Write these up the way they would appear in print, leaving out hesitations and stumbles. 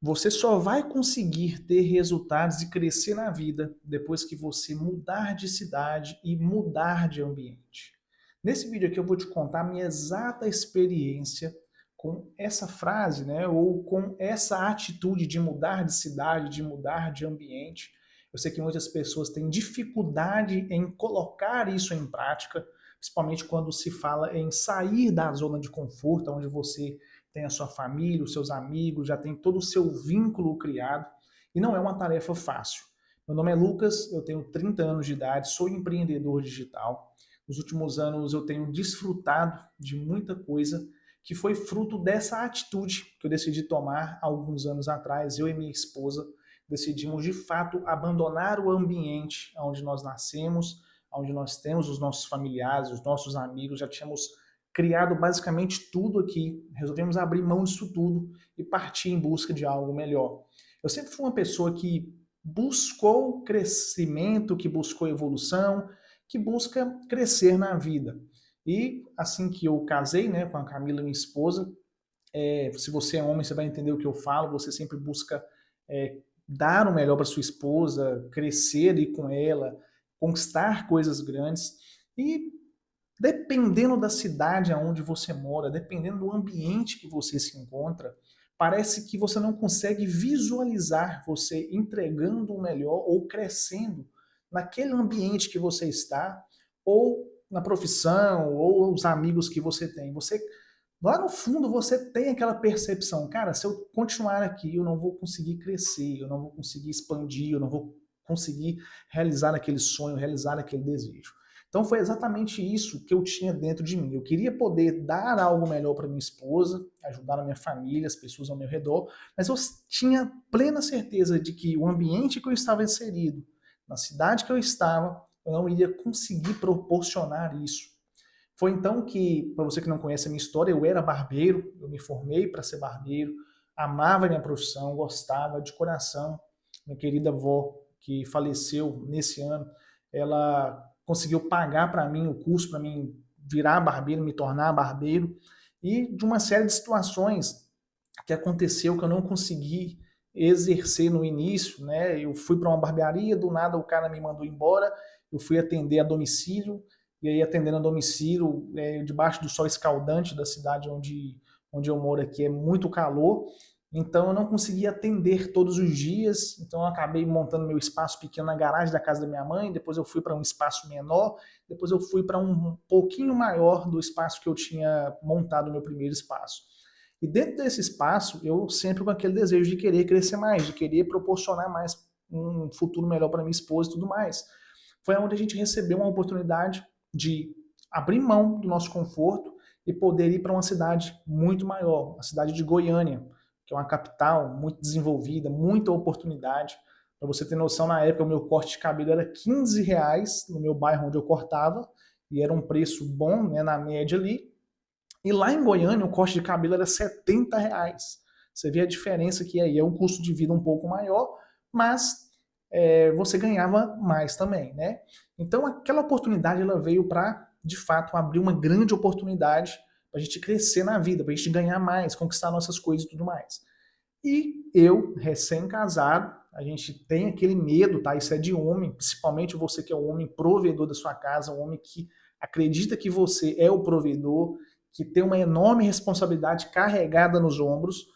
Você só vai conseguir ter resultados e crescer na vida depois que você mudar de cidade e mudar de ambiente. Nesse vídeo aqui eu vou te contar a minha exata experiência com essa frase, né, ou com essa atitude de mudar de cidade, de mudar de ambiente. Eu sei que muitas pessoas têm dificuldade em colocar isso em prática, principalmente quando se fala em sair da zona de conforto, onde você tem a sua família, os seus amigos, já tem todo o seu vínculo criado, e não é uma tarefa fácil. Meu nome é Lucas, eu tenho 30 anos de idade, sou empreendedor digital. Nos últimos anos eu tenho desfrutado de muita coisa que foi fruto dessa atitude que eu decidi tomar alguns anos atrás. Eu e minha esposa decidimos de fato abandonar o ambiente onde nós nascemos, onde nós temos os nossos familiares, os nossos amigos, já tínhamos criado basicamente tudo aqui. Resolvemos abrir mão disso tudo e partir em busca de algo melhor. Eu sempre fui uma pessoa que buscou crescimento, que buscou evolução, que busca crescer na vida. E assim que eu casei, né, com a Camila, minha esposa, se você é homem, você vai entender o que eu falo, você sempre busca dar o melhor para sua esposa, crescer ali com ela, conquistar coisas grandes. E dependendo da cidade aonde você mora, dependendo do ambiente que você se encontra, parece que você não consegue visualizar você entregando o melhor ou crescendo naquele ambiente que você está, ou na profissão, ou os amigos que você tem. Você, lá no fundo, você tem aquela percepção, cara, se eu continuar aqui, eu não vou conseguir crescer, eu não vou conseguir expandir, eu não vou conseguir realizar aquele sonho, realizar aquele desejo. Então foi exatamente isso que eu tinha dentro de mim. Eu queria poder dar algo melhor para minha esposa, ajudar a minha família, as pessoas ao meu redor, mas eu tinha plena certeza de que o ambiente que eu estava inserido, na cidade que eu estava, eu não iria conseguir proporcionar isso. Foi então que, para você que não conhece a minha história, eu era barbeiro, eu me formei para ser barbeiro, amava a minha profissão, gostava de coração. Minha querida avó, que faleceu nesse ano, ela conseguiu pagar para mim o curso para mim virar barbeiro, me tornar barbeiro, e de uma série de situações que aconteceu que eu não consegui exercer no início, né? Eu fui para uma barbearia, do nada o cara me mandou embora, eu fui atender a domicílio, e aí atendendo a domicílio, debaixo do sol escaldante da cidade onde eu moro aqui, é muito calor, então eu não conseguia atender todos os dias, então eu acabei montando meu espaço pequeno na garagem da casa da minha mãe, depois eu fui para um espaço menor, depois eu fui para um pouquinho maior do espaço que eu tinha montado meu primeiro espaço. E dentro desse espaço, eu sempre com aquele desejo de querer crescer mais, de querer proporcionar mais um futuro melhor para minha esposa e tudo mais. Foi onde a gente recebeu uma oportunidade de abrir mão do nosso conforto e poder ir para uma cidade muito maior, a cidade de Goiânia, que é uma capital muito desenvolvida, muita oportunidade. Para você ter noção, na época o meu corte de cabelo era R$ 15 no meu bairro onde eu cortava, e era um preço bom, né, na média ali. E lá em Goiânia o corte de cabelo era R$ 70. Você vê a diferença que aí é um custo de vida um pouco maior, mas você ganhava mais também, né? Então aquela oportunidade ela veio para, de fato, abrir uma grande oportunidade para a gente crescer na vida, para a gente ganhar mais, conquistar nossas coisas e tudo mais. E eu, recém-casado, a gente tem aquele medo, tá? Isso é de homem, principalmente você que é o homem provedor da sua casa, um homem que acredita que você é o provedor, que tem uma enorme responsabilidade carregada nos ombros,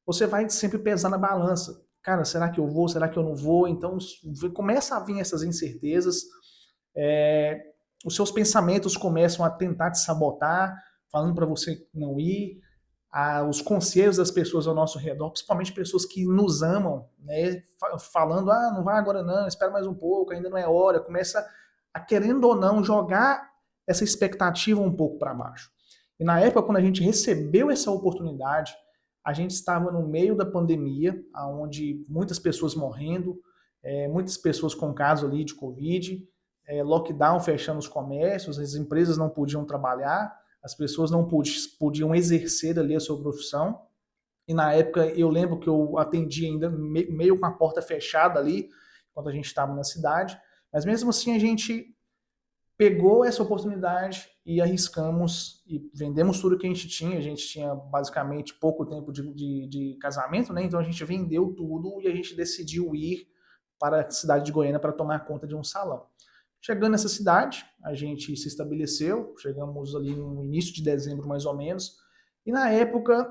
você vai sempre pesar na balança. Cara, será que eu vou? Será que eu não vou? Então começa a vir essas incertezas, é, os seus pensamentos começam a tentar te sabotar, falando para você não ir, os conselhos das pessoas ao nosso redor, principalmente pessoas que nos amam, né, falando, não vai agora não, espera mais um pouco, ainda não é hora, começa a, querendo ou não, jogar essa expectativa um pouco para baixo. E na época, quando a gente recebeu essa oportunidade, a gente estava no meio da pandemia, onde muitas pessoas morrendo, muitas pessoas com caso ali de Covid, lockdown fechando os comércios, as empresas não podiam trabalhar, as pessoas não podiam exercer ali a sua profissão. E na época eu lembro que eu atendi ainda meio com a porta fechada ali, quando a gente estava na cidade. Mas mesmo assim a gente pegou essa oportunidade e arriscamos e vendemos tudo que a gente tinha. A gente tinha basicamente pouco tempo de casamento, né? Então a gente vendeu tudo e a gente decidiu ir para a cidade de Goiânia para tomar conta de um salão. Chegando nessa cidade, a gente se estabeleceu, chegamos ali no início de dezembro mais ou menos, e na época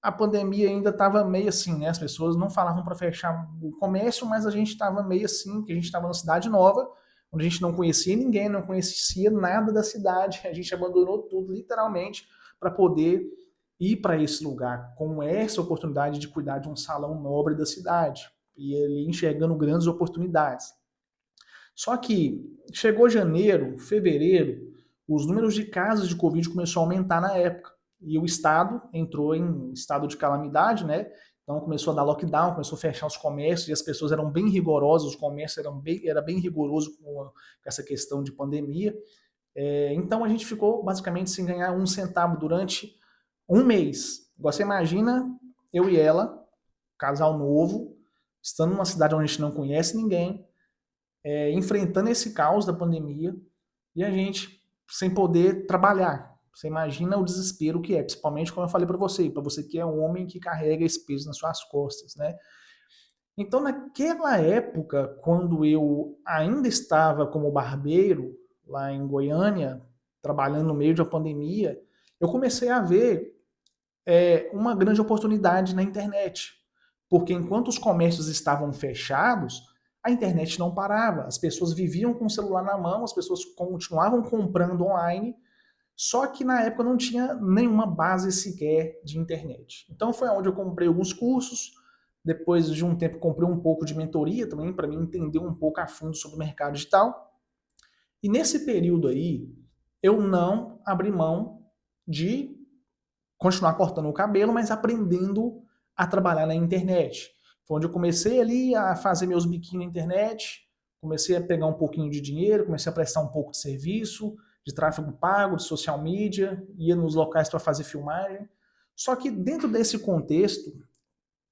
a pandemia ainda estava meio assim, né? As pessoas não falavam para fechar o comércio, mas a gente estava meio assim, que a gente estava numa cidade nova, onde a gente não conhecia ninguém, não conhecia nada da cidade, a gente abandonou tudo, literalmente, para poder ir para esse lugar, com essa oportunidade de cuidar de um salão nobre da cidade, e ele enxergando grandes oportunidades. Só que chegou janeiro, fevereiro, os números de casos de Covid começou a aumentar na época. E o Estado entrou em estado de calamidade, né? Então começou a dar lockdown, começou a fechar os comércios e as pessoas eram bem rigorosas, os comércios era bem rigoroso com essa questão de pandemia. Então a gente ficou basicamente sem ganhar um centavo durante um mês. Você imagina eu e ela, casal novo, estando numa cidade onde a gente não conhece ninguém, enfrentando esse caos da pandemia e a gente sem poder trabalhar. Você imagina o desespero que é, principalmente como eu falei para você que é um homem que carrega esse peso nas suas costas, né? Então, naquela época, quando eu ainda estava como barbeiro lá em Goiânia, trabalhando no meio de uma pandemia, eu comecei a ver uma grande oportunidade na internet. Porque enquanto os comércios estavam fechados, a internet não parava. As pessoas viviam com o celular na mão, as pessoas continuavam comprando online, só que na época não tinha nenhuma base sequer de internet. Então foi onde eu comprei alguns cursos, depois de um tempo comprei um pouco de mentoria também, para mim entender um pouco a fundo sobre o mercado digital. E nesse período aí, eu não abri mão de continuar cortando o cabelo, mas aprendendo a trabalhar na internet. Foi onde eu comecei ali a fazer meus biquinhos na internet, comecei a pegar um pouquinho de dinheiro, comecei a prestar um pouco de serviço, de tráfego pago, de social media, ia nos locais para fazer filmagem. Só que dentro desse contexto,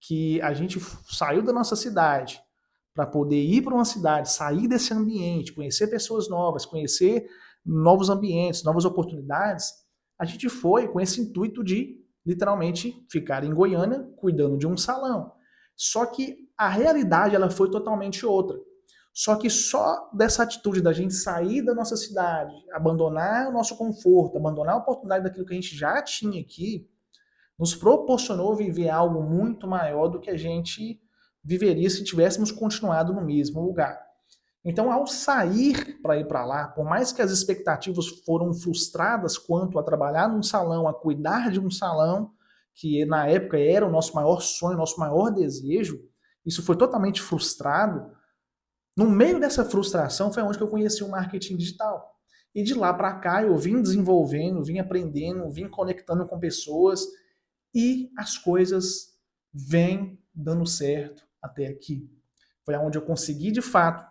que a gente saiu da nossa cidade para poder ir para uma cidade, sair desse ambiente, conhecer pessoas novas, conhecer novos ambientes, novas oportunidades, a gente foi com esse intuito de literalmente ficar em Goiânia cuidando de um salão. Só que a realidade ela foi totalmente outra. Só que só dessa atitude da gente sair da nossa cidade, abandonar o nosso conforto, abandonar a oportunidade daquilo que a gente já tinha aqui, nos proporcionou viver algo muito maior do que a gente viveria se tivéssemos continuado no mesmo lugar. Então, ao sair para ir para lá, por mais que as expectativas foram frustradas quanto a trabalhar num salão, a cuidar de um salão, que na época era o nosso maior sonho, nosso maior desejo, isso foi totalmente frustrado. No meio dessa frustração foi onde eu conheci o marketing digital. E de lá para cá eu vim desenvolvendo, vim aprendendo, vim conectando com pessoas e as coisas vêm dando certo até aqui. Foi onde eu consegui, de fato,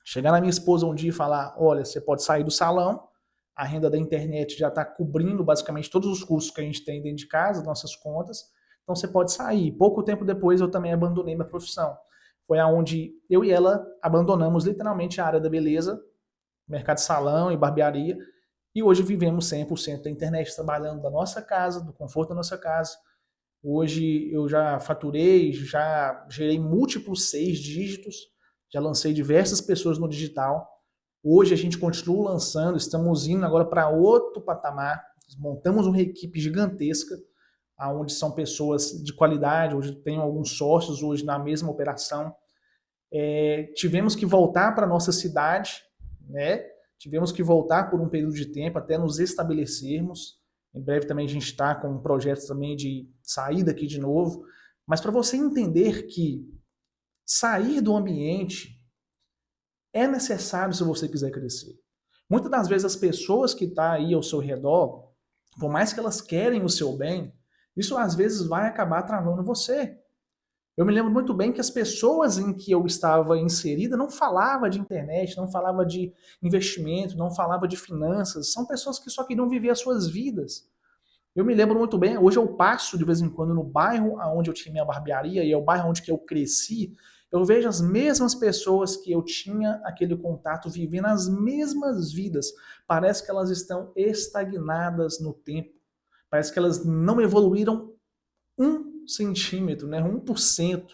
chegar na minha esposa um dia e falar: olha, você pode sair do salão, a renda da internet já está cobrindo basicamente todos os custos que a gente tem dentro de casa, nossas contas, então você pode sair. Pouco tempo depois eu também abandonei minha profissão. Foi aonde eu e ela abandonamos literalmente a área da beleza, mercado de salão e barbearia, e hoje vivemos 100% da internet, trabalhando da nossa casa, do conforto da nossa casa. Hoje eu já faturei, já gerei múltiplos 6 dígitos, já lancei diversas pessoas no digital. Hoje a gente continua lançando, estamos indo agora para outro patamar. Montamos uma equipe gigantesca, onde são pessoas de qualidade. Hoje tenho alguns sócios hoje na mesma operação. Tivemos que voltar para nossa cidade, né? Tivemos que voltar por um período de tempo até nos estabelecermos. Em breve também a gente está com um projeto também de sair daqui de novo. Mas para você entender que sair do ambiente é necessário se você quiser crescer. Muitas das vezes as pessoas que estão aí ao seu redor, por mais que elas querem o seu bem, isso às vezes vai acabar travando você. Eu me lembro muito bem que as pessoas em que eu estava inserida não falava de internet, não falava de investimento, não falava de finanças. São pessoas que só queriam viver as suas vidas. Eu me lembro muito bem, hoje eu passo de vez em quando no bairro onde eu tinha minha barbearia e é o bairro onde que eu cresci, Eu vejo as mesmas pessoas que eu tinha aquele contato vivendo as mesmas vidas. Parece que elas estão estagnadas no tempo. Parece que elas não evoluíram 1 centímetro, né? 1%.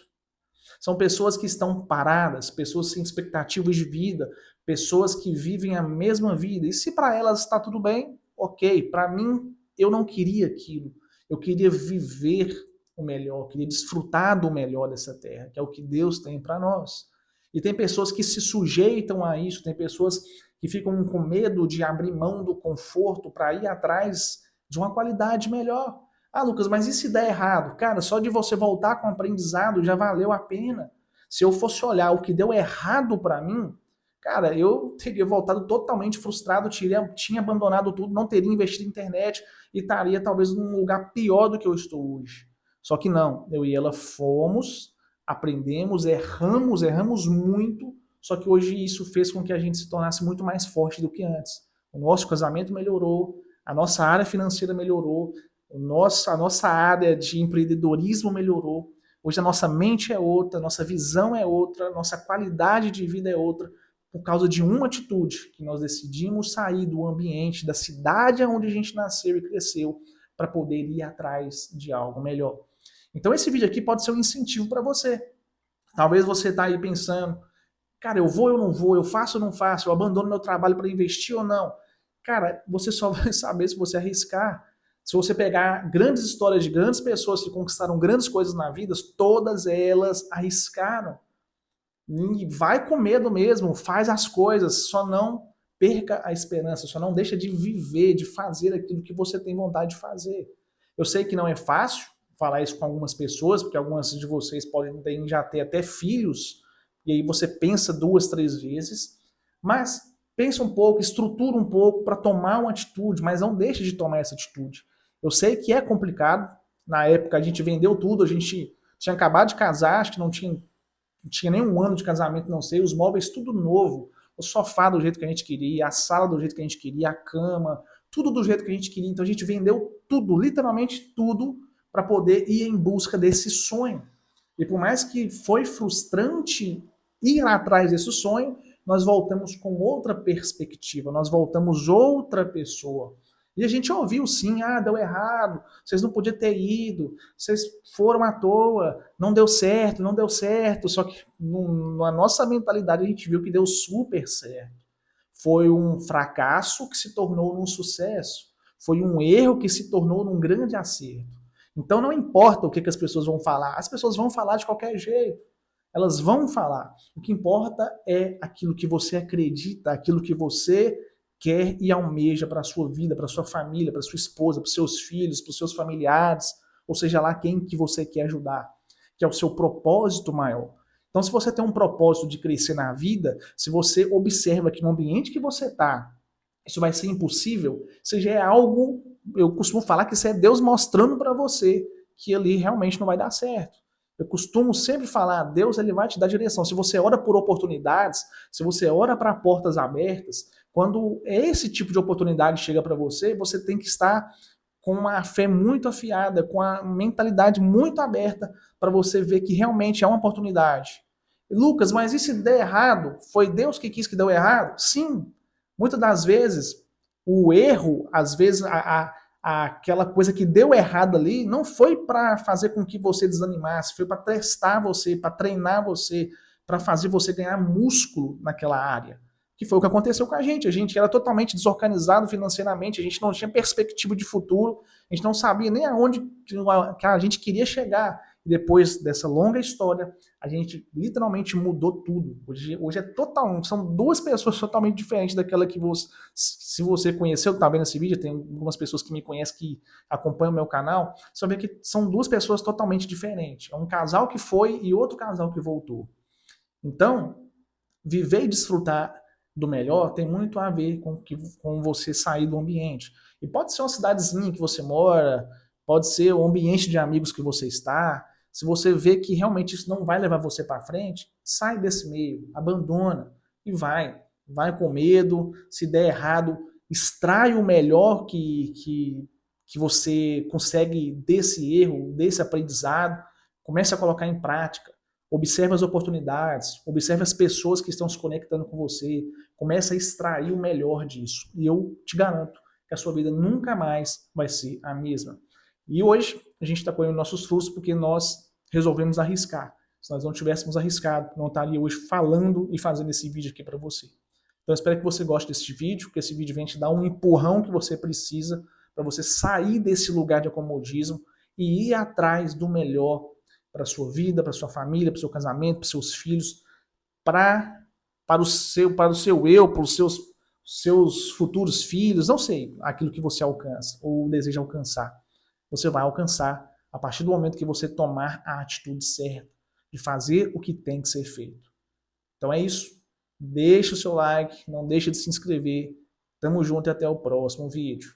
São pessoas que estão paradas, pessoas sem expectativas de vida, pessoas que vivem a mesma vida. E se para elas está tudo bem, ok. Para mim, eu não queria aquilo. Eu queria viver o melhor, eu queria desfrutar do melhor dessa terra, que é o que Deus tem para nós. E tem pessoas que se sujeitam a isso, tem pessoas que ficam com medo de abrir mão do conforto para ir atrás de uma qualidade melhor. Ah, Lucas, mas e se der errado? Cara, só de você voltar com o aprendizado já valeu a pena. Se eu fosse olhar o que deu errado para mim, cara, eu teria voltado totalmente frustrado, tinha abandonado tudo, não teria investido em internet e estaria talvez num lugar pior do que eu estou hoje. Só que não, eu e ela fomos, aprendemos, erramos muito, só que hoje isso fez com que a gente se tornasse muito mais forte do que antes. O nosso casamento melhorou, a nossa área financeira melhorou, a nossa área de empreendedorismo melhorou. Hoje a nossa mente é outra, a nossa visão é outra, a nossa qualidade de vida é outra, por causa de uma atitude, que nós decidimos sair do ambiente, da cidade onde a gente nasceu e cresceu, para poder ir atrás de algo melhor. Então esse vídeo aqui pode ser um incentivo para você. Talvez você está aí pensando, cara, eu vou ou não vou, eu faço ou não faço, eu abandono meu trabalho para investir ou não. Cara, você só vai saber se você arriscar. Se você pegar grandes histórias de grandes pessoas que conquistaram grandes coisas na vida, todas elas arriscaram. E vai com medo mesmo, faz as coisas, só não perca a esperança, só não deixa de viver, de fazer aquilo que você tem vontade de fazer. Eu sei que não é fácil falar isso com algumas pessoas, porque algumas de vocês podem já ter até filhos, e aí você pensa 2, 3 vezes, mas pensa um pouco, estrutura um pouco para tomar uma atitude, mas não deixe de tomar essa atitude. Eu sei que é complicado, na época a gente vendeu tudo, a gente tinha acabado de casar, acho que não tinha nem um ano de casamento, não sei, os móveis tudo novo, o sofá do jeito que a gente queria, a sala do jeito que a gente queria, a cama, tudo do jeito que a gente queria. Então a gente vendeu tudo, literalmente tudo, para poder ir em busca desse sonho. E por mais que foi frustrante ir atrás desse sonho, nós voltamos com outra perspectiva, nós voltamos outra pessoa. E a gente ouviu sim, deu errado, vocês não podiam ter ido, vocês foram à toa, não deu certo, só que na nossa mentalidade a gente viu que deu super certo. Foi um fracasso que se tornou num sucesso, foi um erro que se tornou num grande acerto. Então não importa o que as pessoas vão falar, as pessoas vão falar de qualquer jeito, elas vão falar. O que importa é aquilo que você acredita, aquilo que você quer e almeja para a sua vida, para a sua família, para a sua esposa, para os seus filhos, para os seus familiares, ou seja lá quem que você quer ajudar, que é o seu propósito maior. Então, se você tem um propósito de crescer na vida, se você observa que no ambiente que você está, isso vai ser impossível, isso já é algo, eu costumo falar que isso é Deus mostrando para você que ali realmente não vai dar certo. Eu costumo sempre falar, Deus ele vai te dar direção. Se você ora por oportunidades, se você ora para portas abertas, quando esse tipo de oportunidade chega para você, você tem que estar com uma fé muito afiada, com a mentalidade muito aberta para você ver que realmente é uma oportunidade. Lucas, mas e se der errado? Foi Deus que quis que deu errado? Sim. Muitas das vezes, o erro, às vezes, aquela coisa que deu errado ali, não foi para fazer com que você desanimasse, foi para testar você, para treinar você, para fazer você ganhar músculo naquela área. Que foi o que aconteceu com a gente. A gente era totalmente desorganizado financeiramente, a gente não tinha perspectiva de futuro, a gente não sabia nem aonde que a gente queria chegar. E depois dessa longa história, a gente literalmente mudou tudo. Hoje é total, são duas pessoas totalmente diferentes daquela que você, se você conheceu, que está vendo esse vídeo, tem algumas pessoas que me conhecem que acompanham o meu canal, você vai ver que são duas pessoas totalmente diferentes. É um casal que foi e outro casal que voltou. Então, viver e desfrutar do melhor tem muito a ver com você sair do ambiente. E pode ser uma cidadezinha que você mora, pode ser o ambiente de amigos que você está. Se você vê que realmente isso não vai levar você para frente, sai desse meio, abandona e vai com medo. Se der errado, extrai o melhor que você consegue desse erro, desse aprendizado, comece a colocar em prática. Observe as oportunidades, observe as pessoas que estão se conectando com você, comece a extrair o melhor disso. E eu te garanto que a sua vida nunca mais vai ser a mesma. E hoje a gente está colhendo nossos frutos porque nós resolvemos arriscar. Se nós não tivéssemos arriscado, não estaria hoje falando e fazendo esse vídeo aqui para você. Então eu espero que você goste desse vídeo, que esse vídeo venha te dar um empurrão que você precisa para você sair desse lugar de acomodismo e ir atrás do melhor para a sua vida, para a sua família, para o seu casamento, para os seus filhos, para o seu eu, para os seus futuros filhos, não sei, aquilo que você alcança ou deseja alcançar. Você vai alcançar a partir do momento que você tomar a atitude certa, de fazer o que tem que ser feito. Então é isso. Deixa o seu like, não deixe de se inscrever. Tamo junto e até o próximo vídeo.